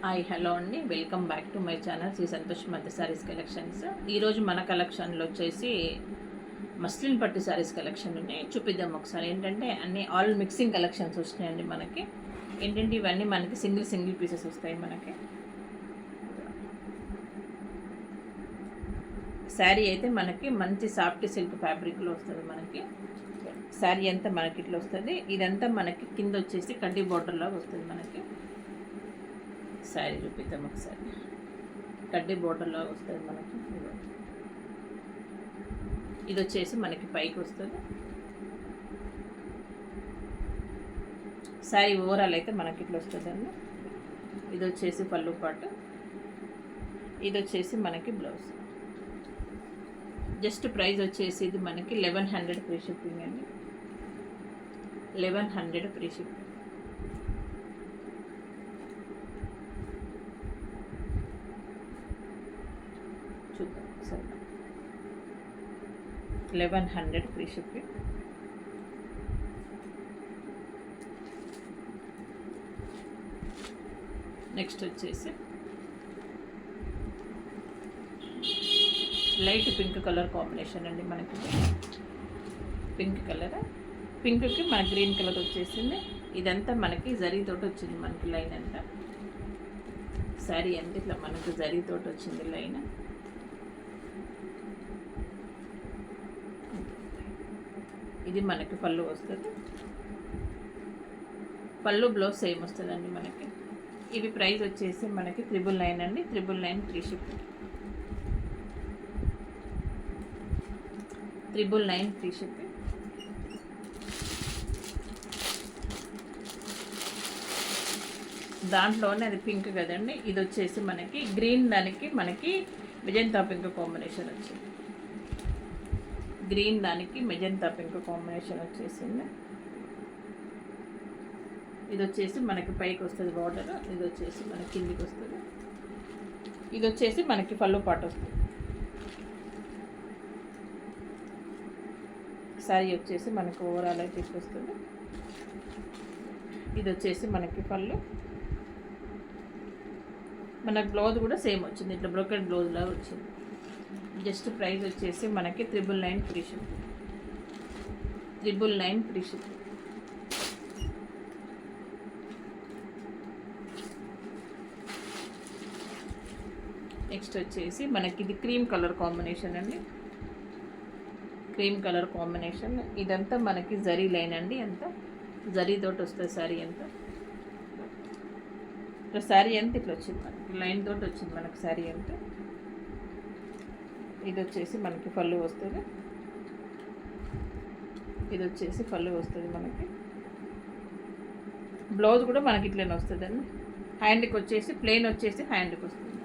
Hi hello అండి, welcome back to my channel Shri Santosh Madhya sarees collections. ఈరోజు మన కలెక్షన్లో వచ్చేసి మస్లిన్ పట్టు శారీస్ కలెక్షన్ ఉన్నాయి. చూపిద్దాం ఒకసారి. ఏంటంటే అన్ని ఆల్ మిక్సింగ్ కలెక్షన్స్ వస్తున్నాయండి మనకి. ఏంటంటే ఇవన్నీ మనకి సింగిల్ పీసెస్ వస్తాయి మనకి. శారీ అయితే మనకి మంచి సాఫ్ట్ సిల్క్ ఫ్యాబ్రిక్లో వస్తుంది మనకి. శారీ అంతా మనకి ఇట్లా వస్తుంది. ఇదంతా మనకి కింద వచ్చేసి కడ్డీ బార్డర్ లాగా వస్తుంది మనకి. శారీ చూపిద్దాం ఒకసారి. కడ్డీ బోర్డర్లో వస్తుంది మనకి. ఇది వచ్చేసి మనకి పైకి వస్తుంది. శారీ ఓవరాల్ అయితే మనకి ఇట్లా వస్తుందండి. ఇది వచ్చేసి పళ్ళు పాటు, ఇది వచ్చేసి మనకి బ్లౌజ్. జస్ట్ ప్రైస్ వచ్చేసి ఇది మనకి 1100 ఫ్రీ షిప్పింగ్ అండి. 1100 ఫ్రీ షిప్పింగ్. చూద్దాం సరే. 1100 ఫ్రీ షిప్పింగ్. నెక్స్ట్ వచ్చేసి లైట్ పింక్ కలర్ కాంబినేషన్ అండి మనకి. పింక్ కలర్, పింక్కి మన గ్రీన్ కలర్ వచ్చేసింది. ఇదంతా మనకి జరీతోటి వచ్చింది మనకి లైన్ అంతా. శారీ అంతా ఇట్లా మనకు జరీతోటి వచ్చింది లైన్. ఇది మనకి పళ్ళు వస్తుంది. పళ్ళు బ్లౌజ్ సేమ్ వస్తుందండి మనకి. ఇవి ప్రైస్ వచ్చేసి మనకి 999 అండి. 999 ఫ్రీ షిప్పింగ్. 999 free shipping. దాంట్లోనే అది పింక్ కదండి. ఇది వచ్చేసి మనకి గ్రీన్, దానికి మనకి మెజంతా పింక్ కాంబినేషన్ వచ్చింది. గ్రీన్ దానికి మెజంతా పింక్ కాంబినేషన్ వచ్చేసింది. ఇది వచ్చేసి మనకి పైకి వస్తుంది బార్డర్. ఇది వచ్చేసి మనకి కిందికి వస్తుంది. ఇది వచ్చేసి మనకి పళ్ళు పాటు వస్తుంది. శారీ వచ్చేసి మనకు ఓవరాల్ అయితే వస్తుంది. ఇది వచ్చేసి మనకి పళ్ళు. మనకు బ్లౌజ్ కూడా సేమ్ వచ్చింది, ఇట్లా బ్రోకెట్ బ్లౌజ్ లాగా వచ్చింది. జస్ట్ ప్రైస్ వచ్చేసి మనకి 999 free shipping. 999 free shipping. Next వచ్చేసి మనకి ఇది క్రీమ్ కలర్ కాంబినేషన్ అండి. Cream colour combination. ఇదంతా మనకి జరీ లైన్ అండి. అంతా జరీతోటి వస్తుంది శారీ అంతా. ఇట్లా శారీ అంతా ఇట్లా వచ్చింది మనకి, లైన్ తోటి వచ్చింది మనకి శారీ అంతా. ఇది వచ్చేసి మనకి పళ్ళు వస్తుంది. ఇది వచ్చేసి పళ్ళు వస్తుంది మనకి. బ్లౌజ్ కూడా మనకి ఇట్లనే వస్తుందండి. హ్యాండ్కి వచ్చేసి ప్లెయిన్ వచ్చేసి హ్యాండ్కి వస్తుంది.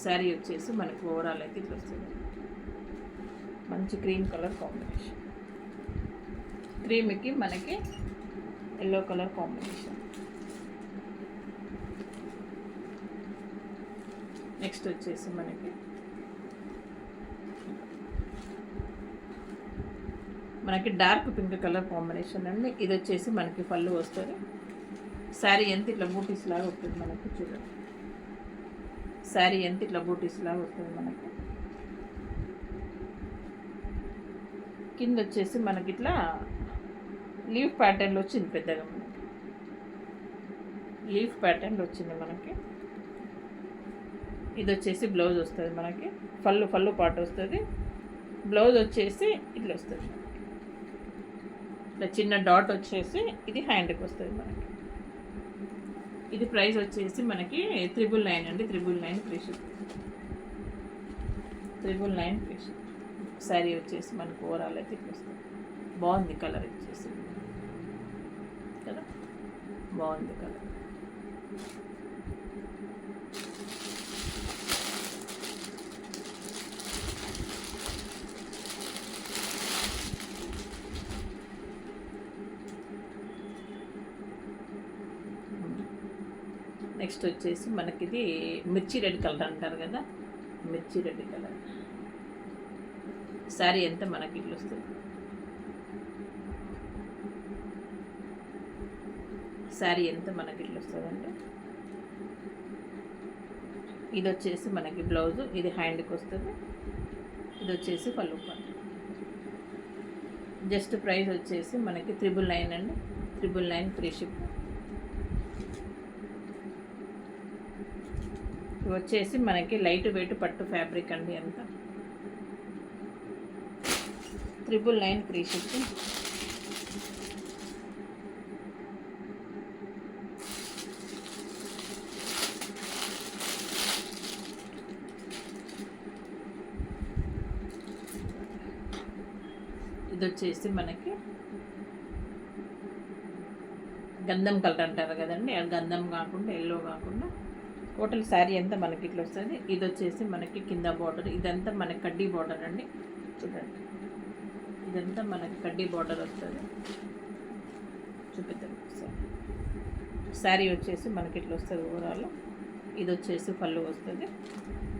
శారీ వచ్చేసి మనకి ఓవరాల్ అయితే ఇట్లా వస్తుంది. మంచి క్రీమ్ కలర్ కాంబినేషన్. క్రీమ్కి మనకి ఎల్లో కలర్ కాంబినేషన్. నెక్స్ట్ వచ్చేసి మనకి డార్క్ పింక్ కలర్ కాంబినేషన్ అండి. ఇది వచ్చేసి మనకి పళ్ళు వస్తుంది. శారీ ఎంత ఇట్లా బూటీస్ లాగా వస్తుంది మనకి. చూడండి, శారీ ఎంత ఇట్లా బూటీస్ లాగా వస్తుంది మనకి. కింద వచ్చేసి మనకి ఇట్లా లీఫ్ ప్యాటర్న్లో వచ్చింది పెద్దగా. మనకి లీఫ్ ప్యాటర్న్లో వచ్చింది మనకి. ఇది వచ్చేసి బ్లౌజ్ వస్తుంది మనకి. పళ్ళు పాటు వస్తుంది. బ్లౌజ్ వచ్చేసి ఇట్లా వస్తుంది. ఇట్లా చిన్న డాట్ వచ్చేసి ఇది హ్యాండ్కి వస్తుంది మనకి. ఇది ప్రైస్ వచ్చేసి మనకి 999 అండి. 999 free shipping. 999 free shipping. Sari వచ్చేసి మనకు ఓవరాల్ అయితే ఇట్లా వస్తుంది. బాగుంది కలర్ వచ్చేసి కదా, బాగుంది కలర్. నెక్స్ట్ వచ్చేసి మనకి ఇది మిర్చి రెడ్ కలర్ అంటారు కదా, మిర్చి రెడ్ కలర్. శారీ అంతా మనకి ఇట్లా వస్తుంది. శారీ ఎంత మనకి ఇట్లా వస్తుందండి. ఇది వచ్చేసి మనకి బ్లౌజు, ఇది హ్యాండ్కి వస్తుంది, ఇది వచ్చేసి పళ్ళు పాటు. జస్ట్ ప్రైస్ వచ్చేసి మనకి 999 అండి. 999 ఫ్రీ షిప్. ఇవి వచ్చేసి మనకి లైట్ వెయిట్ పట్టు ఫ్యాబ్రిక్ అండి. అంతా 999 ఫ్రీ షిప్. ఇది వచ్చేసి మనకి గంధం కలర్ అంటారు కదండి, అది గంధం కాకుండా ఎల్లో కాకుండా టోటల్ శారీ అంతా మనకి ఇట్లా వస్తుంది. ఇది వచ్చేసి మనకి కింద బార్డర్, ఇదంతా మనకి కడ్డీ బార్డర్ అండి. చూడండి, ఇదంతా మనకి కడ్డీ బార్డర్ వస్తుంది. చూపిద్దాం శారీ వచ్చేసి మనకి ఇట్లా వస్తుంది ఓవరాల్. ఇది వచ్చేసి పళ్ళు వస్తుంది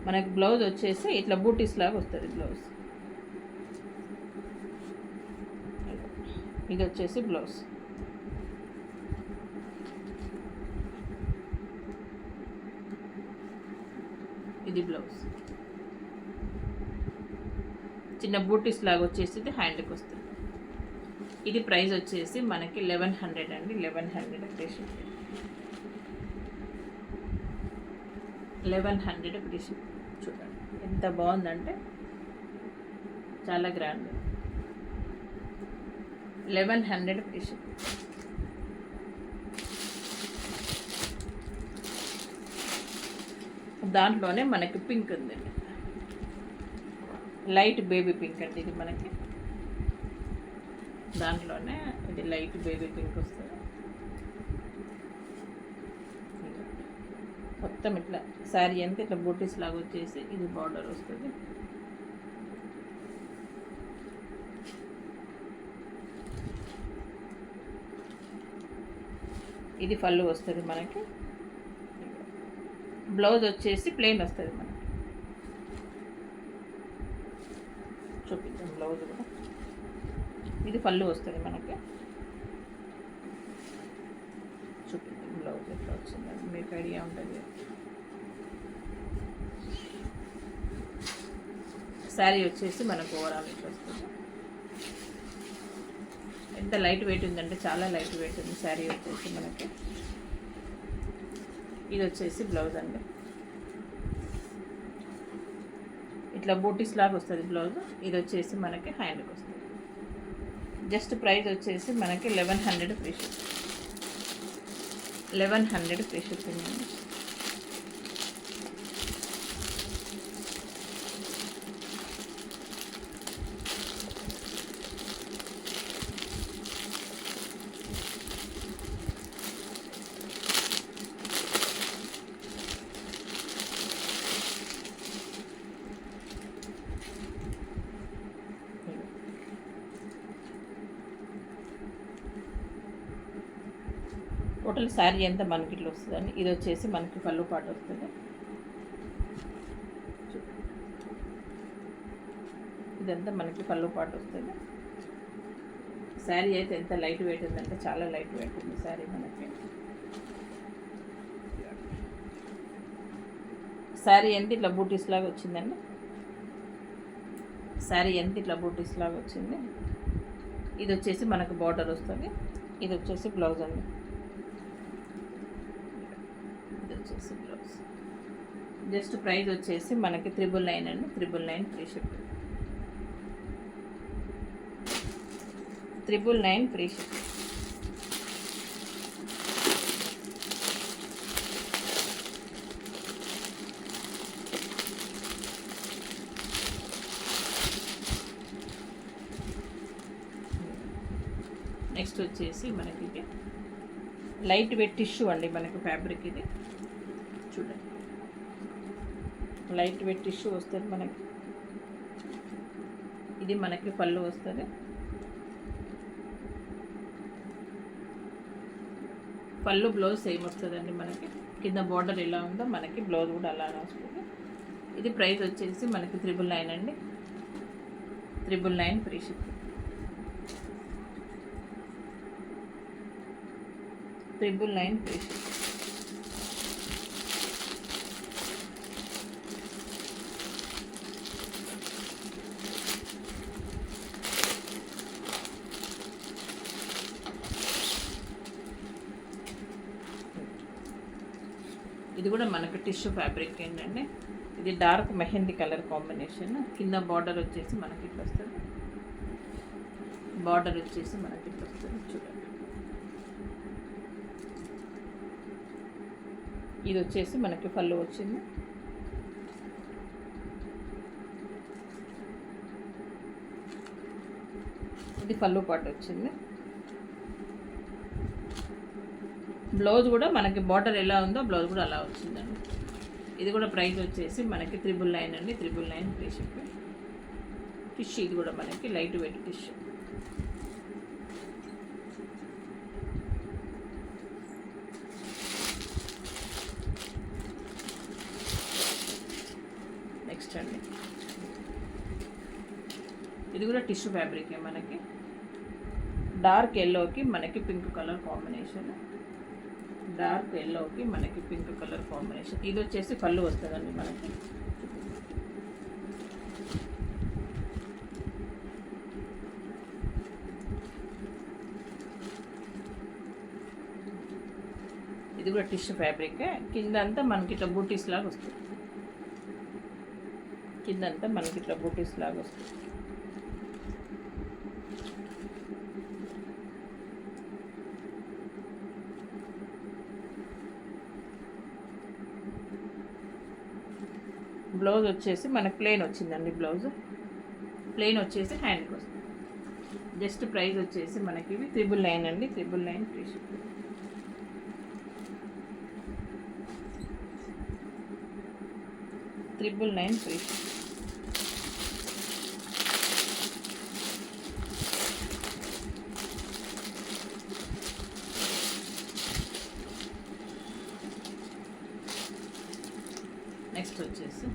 మనకి. బ్లౌజ్ వచ్చేసి ఇట్లా బూటీస్ లాగా వస్తుంది బ్లౌజ్. ఇది వచ్చేసి బ్లౌజ్. ఇది బ్లౌజ్. చిన్న బూటీస్ లాగా వచ్చేసి ఇది హ్యాండ్కి వస్తుంది. ఇది ప్రైస్ వచ్చేసి మనకి 1100 అండి. 1100 ఫ్రీ షిప్. 1100 free ship. చూడండి ఎంత బాగుందంటే చాలా గ్రాండ్. 1100 free ship. దాంట్లోనే మనకి పింక్ ఉందండి, లైట్ బేబీ పింక్ అండి. ఇది మనకి దాంట్లోనే ఇది లైట్ బేబీ పింక్ వస్తుంది. మొత్తం ఇట్లా శారీ అంతా ఇట్లా బూటీస్ లాగా వచ్చేసి ఇది బార్డర్ వస్తుంది. ఇది పళ్ళు వస్తుంది మనకి. బ్లౌజ్ వచ్చేసి ప్లెయిన్ వస్తుంది మనకి. చూపిద్దాం బ్లౌజ్ కూడా. ఇది పళ్ళు వస్తుంది మనకి. చూపిద్దాం బ్లౌజ్ ఎట్లా వచ్చిందని మీకు ఐడియా ఉంటుంది. శారీ వచ్చేసి మనకు ఓవరాల్ ఇట్లా వస్తుంది. ఎంత లైట్ వెయిట్ ఉందంటే చాలా లైట్ వెయిట్ ఉంది శారీ వచ్చేసి మనకి. ఇది వచ్చేసి బ్లౌజ్ అండి. ఇట్లా బూటీస్ లాగా వస్తుంది బ్లౌజ్. ఇది వచ్చేసి మనకి హ్యాండ్కి వస్తుంది. జస్ట్ ప్రైస్ వచ్చేసి మనకి 1100 ఫ్రీ షిప్. 1100 ఫ్రీ షిప్పింగ్ అండి. టోటల్ శారీ అంతా మనకి ఇట్లా వస్తుందండి. ఇది వచ్చేసి మనకి పళ్ళు పాటు వస్తుంది. ఇదంతా మనకి పళ్ళు పాటు వస్తుంది. శారీ అయితే ఎంత లైట్ వెయిట్ ఉందంటే చాలా లైట్ వెయిట్ ఉంది శారీ మనకి. శారీ ఎంత ఇట్లా బూటీస్ లాగా వచ్చిందండి. శారీ ఎంత ఇట్లా బూటీస్ లాగా వచ్చింది. ఇది వచ్చేసి మనకు బార్డర్ వస్తుంది. ఇది వచ్చేసి బ్లౌజ్ అండి. ఇది వచ్చేసి బ్లౌజ్. జస్ట్ ప్రైస్ వచ్చేసి మనకి 999 అండి. 999 free ship. 999 free ship. Next వచ్చేసి మనకి ఇది లైట్ వెయిట్ టిష్యూ అండి మనకి ఫ్యాబ్రిక్. ఇది చూడండి లైట్ వెయిట్ టిష్యూ వస్తుంది మనకి. ఇది మనకి పళ్ళు వస్తుంది. పళ్ళు బ్లౌజ్ సేమ్ వస్తుందండి మనకి. కింద బార్డర్ ఎలా ఉందో మనకి బ్లౌజ్ కూడా అలానే వస్తుంది. ఇది ప్రైస్ వచ్చేసి మనకి 999 అండి. 999 ఫ్రీ షిప్. 999 free ship. ఇది కూడా మనకు టిష్యూ ఫ్యాబ్రిక్ ఏంటంటే ఇది డార్క్ మెహందీ కలర్ కాంబినేషన్. కింద బార్డర్ వచ్చేసి మనకి ఇట్లా వస్తుంది. బార్డర్ వచ్చేసి మనకి ఇట్లా వస్తుంది చూడండి. ఇది వచ్చేసి మనకి పళ్ళు వచ్చింది. ఇది పళ్ళు పాటు వచ్చింది. బ్లౌజ్ కూడా మనకి బార్డర్ ఎలా ఉందో బ్లౌజ్ కూడా అలా వచ్చిందండి. ఇది కూడా ప్రైస్ వచ్చేసి మనకి 999 అండి. 999 ఫ్రీ షిప్. టిష్యూ ఇది కూడా మనకి లైట్ వెయిట్ టిష్యూ. నెక్స్ట్ అండి ఇది కూడా టిష్యూ ఫ్యాబ్రికే మనకి డార్క్ ఎల్లోకి మనకి పింక్ కలర్ కాంబినేషన్. డార్క్ ఎల్లోకి మనకి పింక్ కలర్ కాంబినేషన్. ఇది వచ్చేసి పళ్ళు వస్తుందండి మనకి. ఇది కూడా టిష్యూ ఫ్యాబ్రిక్. కింద అంతా మనకి ఇట్లా బూటీస్ లాగా వస్తుంది. కింద అంతా మనకి ఇట్లా బూటీస్ లాగా వస్తుంది. బ్లౌజ్ వచ్చేసి మనకు ప్లెయిన్ వచ్చిందండి. బ్లౌజ్ ప్లెయిన్ వచ్చేసి హ్యాండ్కి వస్తుంది. జస్ట్ ప్రైస్ వచ్చేసి మనకి ఇవి 999 అండి. 999 free ship. Free ship. Next వచ్చేసి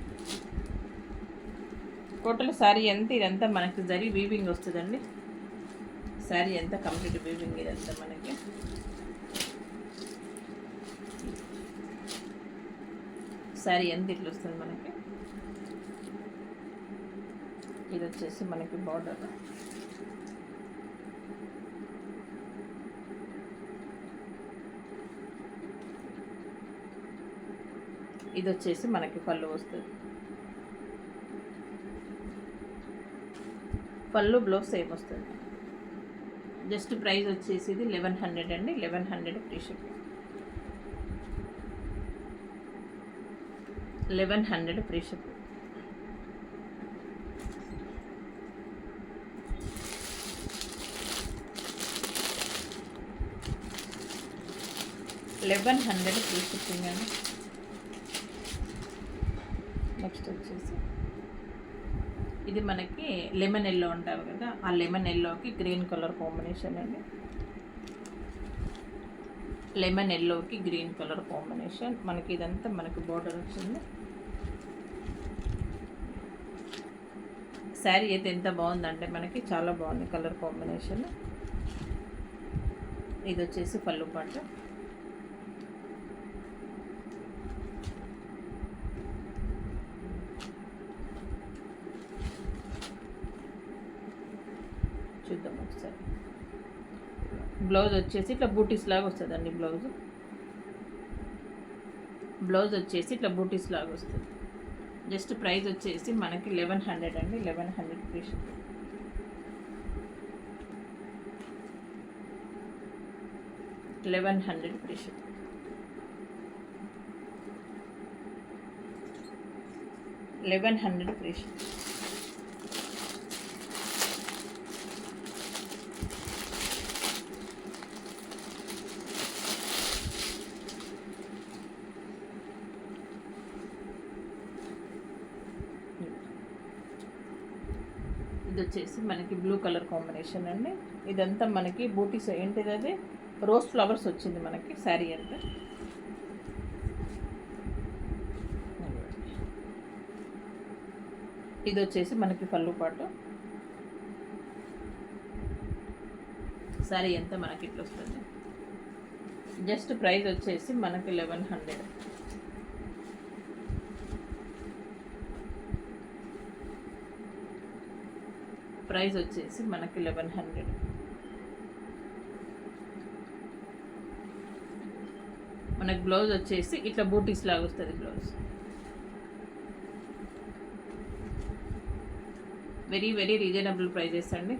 టోటల్ శారీ ఎంత ఇదంతా మనకి జరీ వీవింగ్ వస్తుందండి. శారీ ఎంత కంప్లీట్ వీవింగ్ ఇదంతా మనకి. శారీ ఎంత ఇట్లా వస్తుంది మనకి. ఇది వచ్చేసి మనకి బార్డర్. ఇది వచ్చేసి మనకి పళ్ళు వస్తుంది. పళ్ళు బ్లౌజ్ సేమ్ వస్తుంది. జస్ట్ ప్రైస్ వచ్చేసి ఇది 1100 అండి. 1100 free ship. 1100 free ship. Free shipping అండి. నెక్స్ట్ వచ్చేసి ఇది మనకి లెమన్ ఎల్లో ఉంటారు కదా, ఆ లెమన్ ఎల్లోకి గ్రీన్ కలర్ కాంబినేషన్ అండి. లెమన్ ఎల్లోకి గ్రీన్ కలర్ కాంబినేషన్. మనకి ఇదంతా మనకి బార్డర్ వచ్చింది. శారీ అయితే ఎంత బాగుందంటే మనకి చాలా బాగుంది కలర్ కాంబినేషన్. ఇది వచ్చేసి పళ్ళు పాట. చూద్దాం ఒకసారి. బ్లౌజ్ వచ్చేసి ఇట్లా బూటీస్ లాగా వస్తుందండి. బ్లౌజ్ వచ్చేసి ఇట్లా బూటీస్ లాగా వస్తుంది. జస్ట్ ప్రైస్ వచ్చేసి మనకి 1100 అండి. 1100 free ship. 1100 free ship. Free ship. ఇది వచ్చేసి మనకి బ్లూ కలర్ కాంబినేషన్ అండి. ఇదంతా మనకి బూటీస్ ఏంటిది అది రోజ్ ఫ్లవర్స్ వచ్చింది మనకి శారీ అంతా. ఇది వచ్చేసి మనకి పళ్ళు పాటు. శారీ ఎంత మనకి ఇట్లా వస్తుంది. జస్ట్ ప్రైస్ వచ్చేసి మనకి 1100. ప్రైస్ వచ్చేసి మనకి 1100. మనకి బ్లౌజ్ వచ్చేసి ఇట్లా బూటీస్ లాగా వస్తుంది blouse. Very very reasonable prices అండి.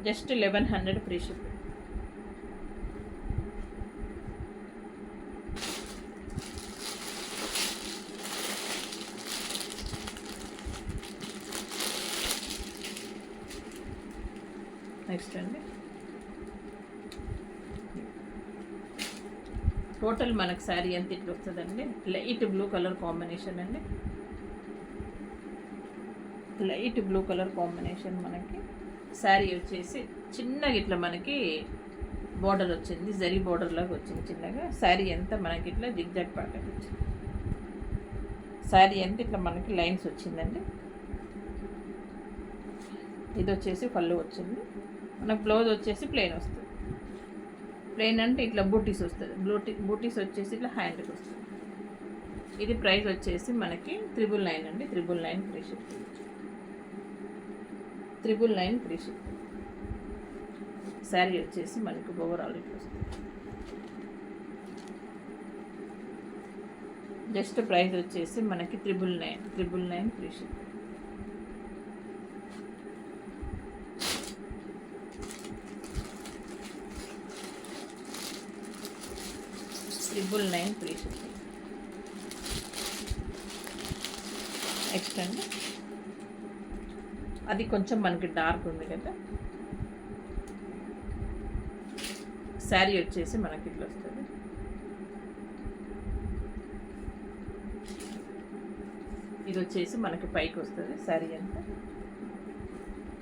Just 1100 free ship. నెక్స్ట్ అండి, టోటల్ మనకు శారీ ఎంత ఇట్లా వస్తుందండి. లైట్ బ్లూ కలర్ కాంబినేషన్ అండి. Light blue colour combination. మనకి శారీ వచ్చేసి చిన్నగా ఇట్లా మనకి బార్డర్ వచ్చింది, జరీ బార్డర్ లాగా వచ్చింది చిన్నగా. శారీ ఎంత మనకి ఇట్లా జిగ్జాగ్ ప్యాటర్న్ వచ్చింది. శారీ ఎంత ఇట్లా మనకి లైన్స్ వచ్చిందండి. ఇది వచ్చేసి పళ్ళు వచ్చింది. మనకు బ్లౌజ్ వచ్చేసి ప్లెయిన్ వస్తుంది. ప్లెయిన్ అంటే ఇట్లా బూటీస్ వస్తుంది. బూటీస్ వచ్చేసి ఇట్లా హ్యాండ్కి వస్తుంది. ఇది ప్రైస్ వచ్చేసి మనకి 999 అండి. 999 free ship. 999 free ship. Sari వచ్చేసి మనకి ఓవరాల్ ఇట్లా వస్తుంది. జస్ట్ ప్రైస్ వచ్చేసి మనకి 999 free ship. 999 free ship. Next అండి, అది కొంచెం మనకి డార్క్ ఉంది కదా. శారీ వచ్చేసి మనకి ఇట్లా వస్తుంది. ఇది వచ్చేసి మనకి పైకి వస్తుంది శారీ అంతా.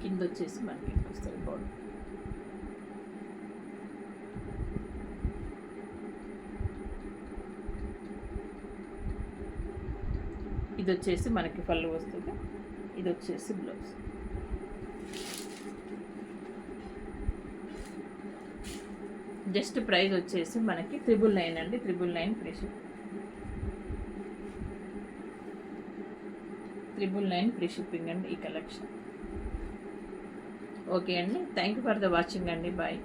కింద వచ్చేసి మనకి ఇట్లా వస్తుంది బాడీ. ఇది వచ్చేసి మనకి పళ్ళు వస్తుంది. ఇది వచ్చేసి బ్లౌజ్. జస్ట్ ప్రైస్ వచ్చేసి మనకి 999 అండి. 999 ఫ్రీ షిప్. 999 ఫ్రీ షిప్పింగ్ అండి ఈ కలెక్షన్. ఓకే అండి, thank you for the watching అండి. బాయ్.